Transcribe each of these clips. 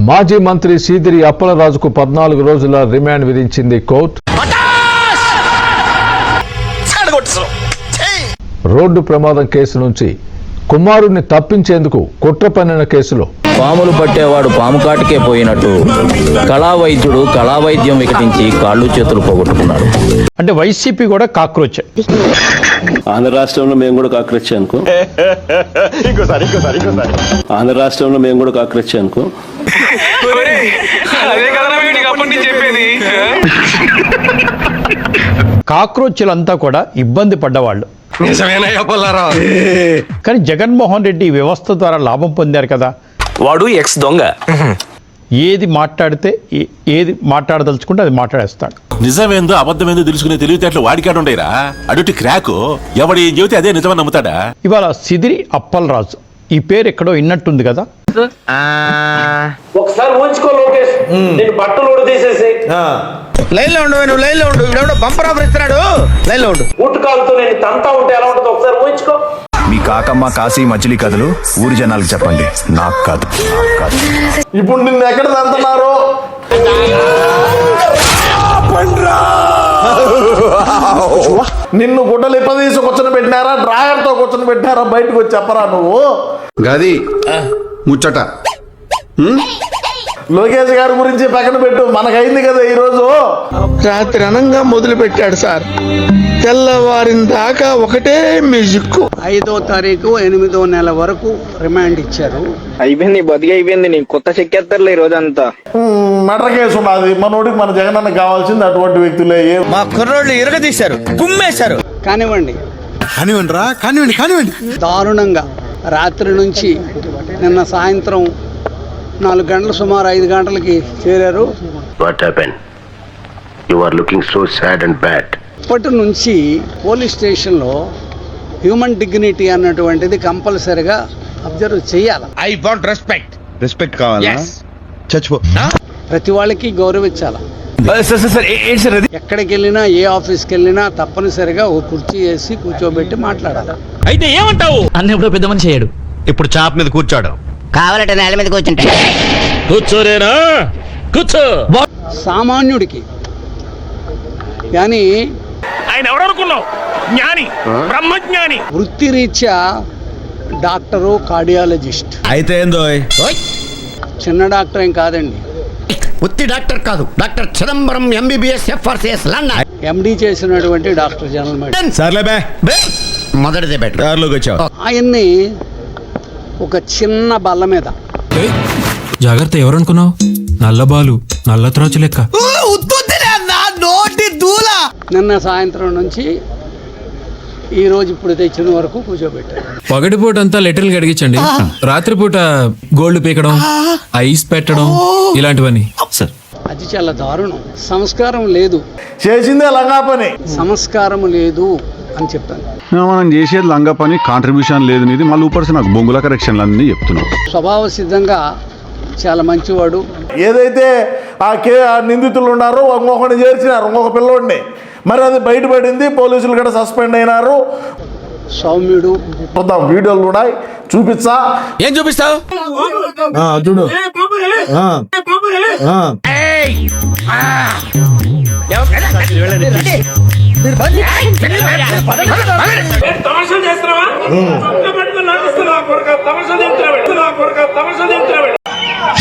మాజీ మంత్రి సీదిరి అప్పలరాజుకు 14 రోజుల రిమాండ్ విధించింది కోర్టు. రోడ్డు ప్రమాదం కేసు నుంచి కుమారుడిని తప్పించేందుకు కుట్ర పన్నిన కేసులో పాములు పట్టేవాడు పాము కాటికే పోయినట్టు కళావైద్యుడు కళావైద్యం వికటించి కాళ్ళు చేతులు పోగొట్టుకున్నాడు. అంటే వైసీపీ కూడా కాక్రోచ్. ఆంధ్ర రాష్ట్రంలో మేము కూడా కాక్రోచ్ అనుకో. ఆంధ్ర రాష్ట్రంలో మేము కూడా కాక్రోచ్ అనుకో. కాక్రోచ్లంతా కూడా ఇబ్బంది పడ్డవాళ్ళు. కానీ జగన్మోహన్ రెడ్డి వ్యవస్థ ద్వారా లాభం పొందారు కదా. వాడు ఎక్స్ దొంగ. ఏది మాట్లాడితే ఏది మాట్లాడదలుచుకుంటే అది మాట్లాడేస్తాడు. నిజమేందో అబద్ధమేందో తెలుసుకునే తెలివితేటలు వాడికాడు ఉండేరా. అడుటి క్రాకు ఎవడు ఏం చెబితే అదే నిజమని నమ్ముతాడా. ఇవాళ సిదిరి అప్పలరాజు ఈ పేరు ఎక్కడో విన్నట్టుంది కదా. ఒకసారి ఊహించుకో లోకేష్, నేను బట్టలు ఉడదీసేసి లైన్ లో ఉండు, నువ్వు లైన్ లో ఉండు. ఇప్పుడు బంపర్ ఆఫర్ ఇస్తున్నాడు, లైన్ లో ఉండు. ఊటకాలతో నేను తంతా ఉంటే ఎలా ఉంటుందో ఒకసారి ఊహించుకో. మీ కాకమ్మ కాశీ మచిలీ కథలు ఊరి జనాలకు చెప్పండి, నాకు కాదు. ఇప్పుడు నిన్ను ఎక్కడ తంతున్నారు? నిన్ను గుడ్డలు ఇప్పదీసి కూర్చొని పెట్టినారా, డ్రాయర్ తో కూర్చొని పెట్టినారా? బయటకు వచ్చి చెప్పరా నువ్వు. గది ముచ్చట. లోకేష్ గారి గురించి పక్కన పెట్టు, మనకైంది కదా ఈ రోజు. రాత్రి అనంగా మొదలు పెట్టాడు సార్, తెల్లవారిన దాకా ఒకటే మ్యూజిక్. 5వ తారీఖు 8వ నెల వరకు రిమాండ్ ఇచ్చారు. అయిపోయింది, బతికి అయిపోయింది. నీకు కొత్త చెక్కేస్తారులే ఈ రోజంతా. మర్డర్ కేసు ఉన్నది మనోడికి, మన జగనన్న కావాల్సింది అటువంటి వ్యక్తులే. మా కుర్రోళ్ళు ఇరగదీశారు, కుమ్మేశారు. కానివ్వండి కానివ్వండి కానివ్వండి కానివ్వండి. దారుణంగా రాత్రి నుంచి నిన్న సాయంత్రం 4 గంటలు, సుమారు 5 గంటలకి చేరారు. ఇప్పటి నుంచి పోలీస్ స్టేషన్లో హ్యూమన్ డిగ్నిటీ అన్నటువంటిది కంపల్సరిగా అబ్జర్వ్ చేయాలి. ఐ వాంట్ రెస్పెక్ట్ కావాలా? చచ్చిపో. ప్రతి వాళ్ళకి గౌరవించాలి. ఎక్కడికి వెళ్ళినా, ఏ ఆఫీస్కి వెళ్ళినా తప్పనిసరిగా ఓ కుర్చీ వేసి కూర్చోబెట్టి మాట్లాడాలి. అయితే ఏమంటావు? అన్న ఎప్పుడో పెద్ద మనిషి అయ్యాడు, ఇప్పుడు చాప్ మీద కూర్చోడు. కావాలంటే నేల మీద కూర్చుంటా. కూర్చోరేనా? కూర్చో. సామాన్యుడికి కానీ ఆయన ఎవరనుకున్నావు? జ్ఞాని, బ్రహ్మజ్ఞాని. వృత్తిరీత్యా డాక్టరు, కార్డియాలజిస్ట్. అయితే ఏందో చిన్న డాక్టర్ ఏం కాదండి. ఉత్తి డాక్టర్ కాదు, doctor Chidambaram MBBS FRCS London MD చేసినటువంటి డాక్టర్ జనరల్ మెడిసిన్. సర్లే బే, మొదటిదే బెటర్. దారిలోకి వచ్చావు. ఆయన్ని ఒక చిన్న బల్ల మీద, జాగ్రత్త, ఎవరనుకున్నావు? నల్లబాలు, నల్ల త్రాచు లెక్క. నిన్న సాయంత్రం నుంచి ఈ రోజు ఇప్పుడు తెచ్చిన వరకు కూర్చోబెట్టారు. పగటిపూట అంతా లెటర్లు గడిగించండి, రాత్రిపూట గోల్డ్ పీకడం, ఐస్ పెట్టడం, ఇలాంటివన్నీ. అది చాలా దారుణం. సంస్కారం లేదు, చేసిందే లంగా పని. సంస్కారం లేదు అని చెప్పాను. మనం చేసేది లంగా పని, కాంట్రిబ్యూషన్ లేదు నీది. మళ్ళీ ఊపర్సి నాకు బొంగుల కరెక్షన్లు అన్నీ చెప్తున్నావు. స్వభావ సిద్ధంగా చాలా మంచివాడు. ఏదైతే ఆ నిందితులు ఉన్నారో ఇంకొకటి చేర్చినారు, ఇంకొక పిల్లోడిని. మరి అది బయటపడింది, పోలీసులు కూడా సస్పెండ్ అయినారు. సౌమ్యుడు. వీడియోలు ఉన్నాయి, చూపించా. ఏం చూపిస్తావు? చూడు.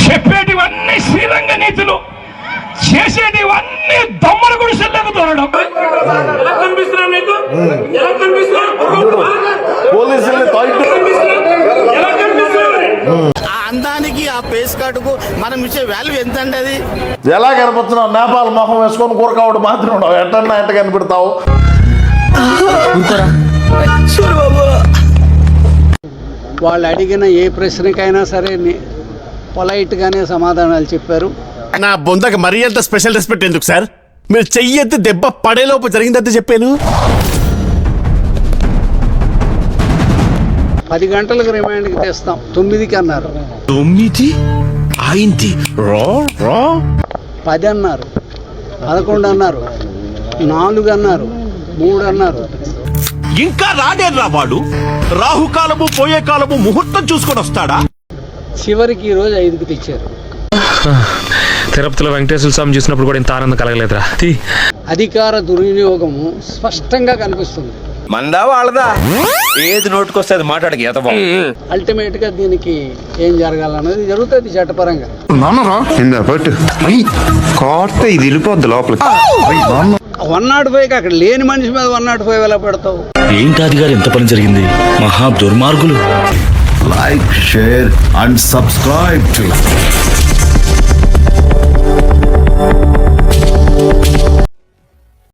చెప్పేటివన్నీ శ్రీరంగ నీతులు, చేసేటివన్నీ దమ్మల గుడిసెల్లకు తోరడం. పోలీసుల్ని అందానికి, ఆ పేస్ కార్డుకు మనం ఇచ్చే వాల్యూ ఎంత అండి? అది ఎలా కనిపిస్తున్నావు? నేపాల్ మొహం వేసుకొని కూరకావుడు మాత్రం ఉండవు. ఎట్టన్నా ఎట్ట కనిపెడతావు? వాళ్ళు అడిగిన ఏ ప్రశ్నకైనా సరే పొలైట్గానే సమాధానాలు చెప్పారు. నా బొందకి మరీ అంత స్పెషల్ రెస్పెక్ట్ ఎందుకు సార్? మీరు చెయ్యెత్తి దెబ్బ పడేలోపు జరిగిందంటే చెప్పాను. 10 గంటలకు రిమాండ్కి తెస్తాం, 9కి అన్నారు. 9 అయింది, 10 అన్నారు, 11 అన్నారు, 4 అన్నారు, 3 అన్నారు. ఇంకా రాడేరా వాడు? రాహుకాలము పోయే కాలము ముహూర్తం చూసుకొని వస్తాడా? చివరికి ఈరోజు 5కి తెచ్చారు. తిరుపతిలో వెంకటేశ్వర స్వామి చూసినప్పుడు కూడా ఇంత ఆనందం కలగలేదురా. అధికార దుర్వినియోగము స్పష్టంగా కనిపిస్తుంది. మందా వాళ్ళదా ఏది నోటుకొస్తే అది మాట్లాడక ఎత అల్టిమేట్ గా దీనికి ఏం జరగాలన్నది జరుగుతుంది చట్టపరంగా. ఇది వెళ్ళిపోద్ది లోపలికి. 105 అక్కడ లేని మనిషి మీద 105 ఎలా పెడతావు? ఏంటి గారు ఎంత పని జరిగింది? మహా దుర్మార్గులు. Like, share and subscribe to